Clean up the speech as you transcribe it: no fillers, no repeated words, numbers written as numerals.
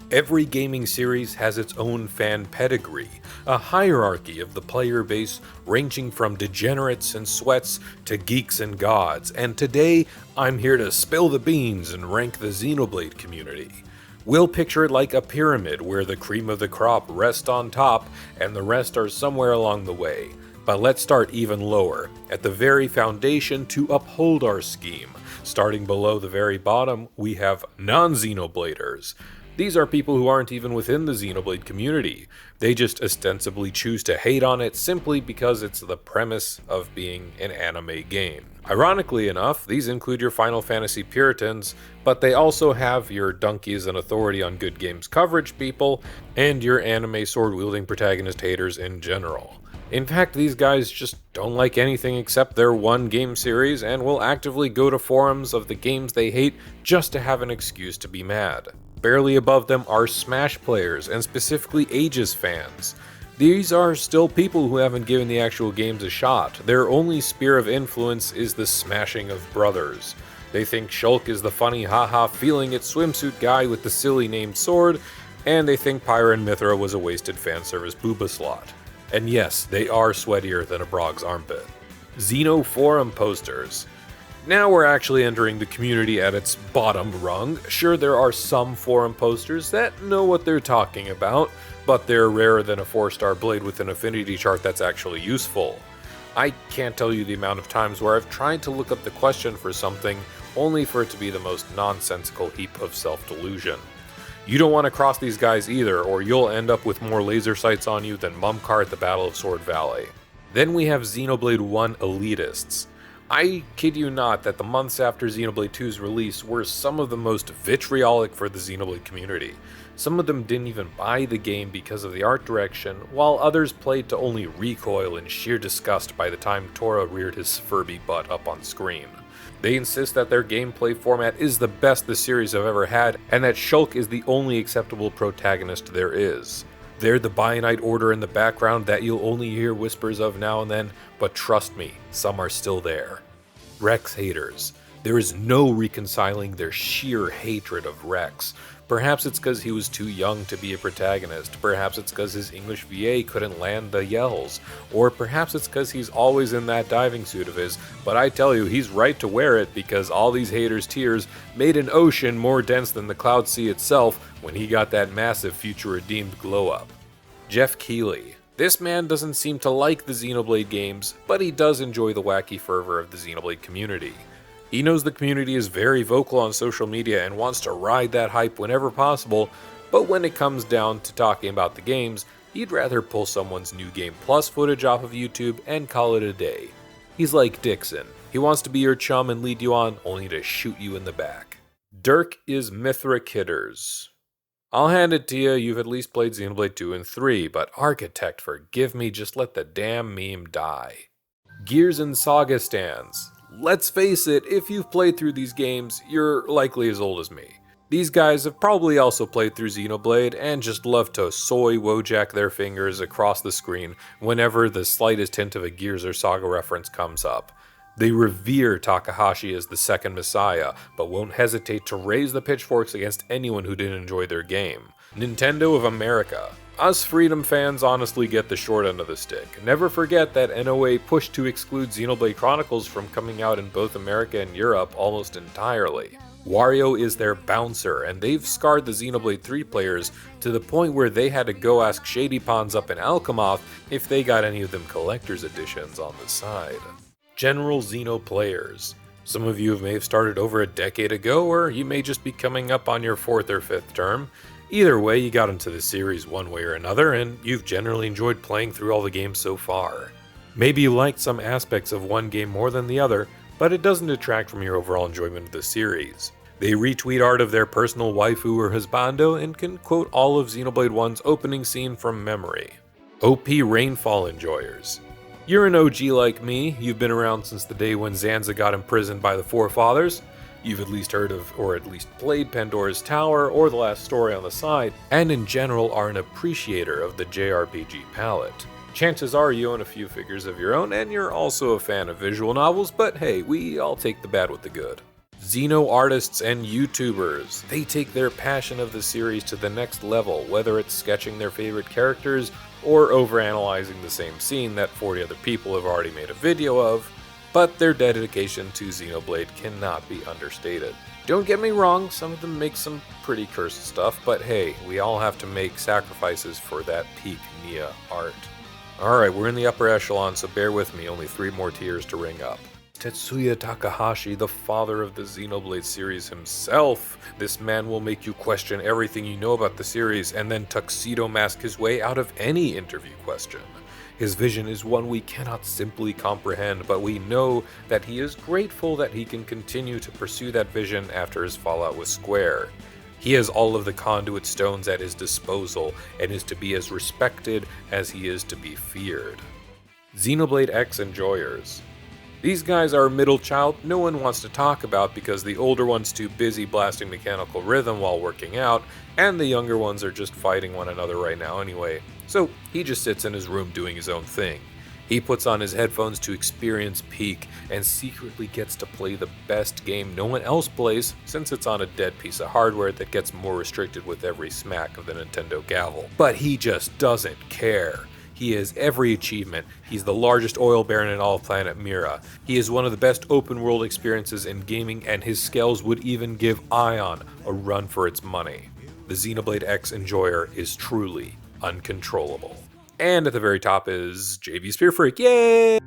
Every gaming series has its own fan pedigree, a hierarchy of the player base ranging from degenerates and sweats to geeks and gods, and today I'm here to spill the beans and rank the Xenoblade community. We'll picture it like a pyramid where the cream of the crop rests on top and the rest are somewhere along the way. But let's start even lower, at the very foundation to uphold our scheme. Starting below the very bottom, we have non-Xenobladers. These are people who aren't even within the Xenoblade community. They just ostensibly choose to hate on it simply because it's the premise of being an anime game. Ironically enough, these include your Final Fantasy Puritans, but they also have your donkeys and authority on good games coverage people, and your anime sword-wielding protagonist haters in general. In fact, these guys just don't like anything except their one game series and will actively go to forums of the games they hate just to have an excuse to be mad. Barely above them are Smash players, and specifically Aegis fans. These are still people who haven't given the actual games a shot. Their only sphere of influence is the smashing of brothers. They think Shulk is the funny haha feeling it swimsuit guy with the silly named sword, and they think Pyra and Mithra was a wasted fanservice booba slot. And yes, they are sweatier than a Brog's armpit. Xeno forum posters. Now we're actually entering the community at its bottom rung. Sure, there are some forum posters that know what they're talking about, but they're rarer than a 4-star blade with an affinity chart that's actually useful. I can't tell you the amount of times where I've tried to look up the question for something, only for it to be the most nonsensical heap of self-delusion. You don't want to cross these guys either, or you'll end up with more laser sights on you than Mumcar at the Battle of Sword Valley. Then we have Xenoblade 1 elitists. I kid you not that the months after Xenoblade 2's release were some of the most vitriolic for the Xenoblade community. Some of them didn't even buy the game because of the art direction, while others played to only recoil in sheer disgust by the time Tora reared his Furby butt up on screen. They insist that their gameplay format is the best the series have ever had, and that Shulk is the only acceptable protagonist there is. They're the Bionite Order in the background that you'll only hear whispers of now and then, but trust me, some are still there. Rex haters. There is no reconciling their sheer hatred of Rex. Perhaps it's because he was too young to be a protagonist, perhaps it's because his English VA couldn't land the yells, or perhaps it's because he's always in that diving suit of his, but I tell you, he's right to wear it because all these haters' tears made an ocean more dense than the Cloud Sea itself when he got that massive future-redeemed glow-up. Jeff Keighley. This man doesn't seem to like the Xenoblade games, but he does enjoy the wacky fervor of the Xenoblade community. He knows the community is very vocal on social media and wants to ride that hype whenever possible, but when it comes down to talking about the games, he'd rather pull someone's New Game Plus footage off of YouTube and call it a day. He's like Dixon. He wants to be your chum and lead you on, only to shoot you in the back. Dirk is Mithra Kidders. I'll hand it to you, you've at least played Xenoblade 2 and 3, but Architect, forgive me, just let the damn meme die. Gears and Saga stands. Let's face it, if you've played through these games, you're likely as old as me. These guys have probably also played through Xenoblade and just love to soy Wojak their fingers across the screen whenever the slightest hint of a Gears or Saga reference comes up. They revere Takahashi as the second Messiah, but won't hesitate to raise the pitchforks against anyone who didn't enjoy their game. Nintendo of America. Us Freedom fans honestly get the short end of the stick. Never forget that NOA pushed to exclude Xenoblade Chronicles from coming out in both America and Europe almost entirely. Wario is their bouncer, and they've scarred the Xenoblade 3 players to the point where they had to go ask Shady Pawns up in Alchemoth if they got any of them collector's editions on the side. General Xeno players. Some of you may have started over a decade ago, or you may just be coming up on your 4th or 5th term. Either way, you got into the series one way or another, and you've generally enjoyed playing through all the games so far. Maybe you liked some aspects of one game more than the other, but it doesn't detract from your overall enjoyment of the series. They retweet art of their personal waifu or husbando and can quote all of Xenoblade 1's opening scene from memory. OP Rainfall enjoyers. You're an OG like me, you've been around since the day when Zanza got imprisoned by the Forefathers, you've at least heard of or at least played Pandora's Tower or The Last Story on the Side, and in general are an appreciator of the JRPG palette. Chances are you own a few figures of your own, and you're also a fan of visual novels, but hey, we all take the bad with the good. Xeno artists and YouTubers. They take their passion of the series to the next level, whether it's sketching their favorite characters or overanalyzing the same scene that 40 other people have already made a video of, but their dedication to Xenoblade cannot be understated. Don't get me wrong, some of them make some pretty cursed stuff, but hey, we all have to make sacrifices for that peak Nia art. Alright, we're in the upper echelon, so bear with me, only 3 more tiers to ring up. Tetsuya Takahashi, the father of the Xenoblade series himself. This man will make you question everything you know about the series and then tuxedo mask his way out of any interview question. His vision is one we cannot simply comprehend, but we know that he is grateful that he can continue to pursue that vision after his fallout with Square. He has all of the conduit stones at his disposal and is to be as respected as he is to be feared. Xenoblade X enjoyers. These guys are a middle child no one wants to talk about because the older one's too busy blasting mechanical rhythm while working out, and the younger ones are just fighting one another right now anyway, so he just sits in his room doing his own thing. He puts on his headphones to experience peak, and secretly gets to play the best game no one else plays, since it's on a dead piece of hardware that gets more restricted with every smack of the Nintendo gavel. But he just doesn't care. He has every achievement. He's the largest oil baron in all of planet Mira. He is one of the best open world experiences in gaming, and his scales would even give Ion a run for its money. The Xenoblade X enjoyer is truly uncontrollable. And at the very top is JV Spear Freak, yay!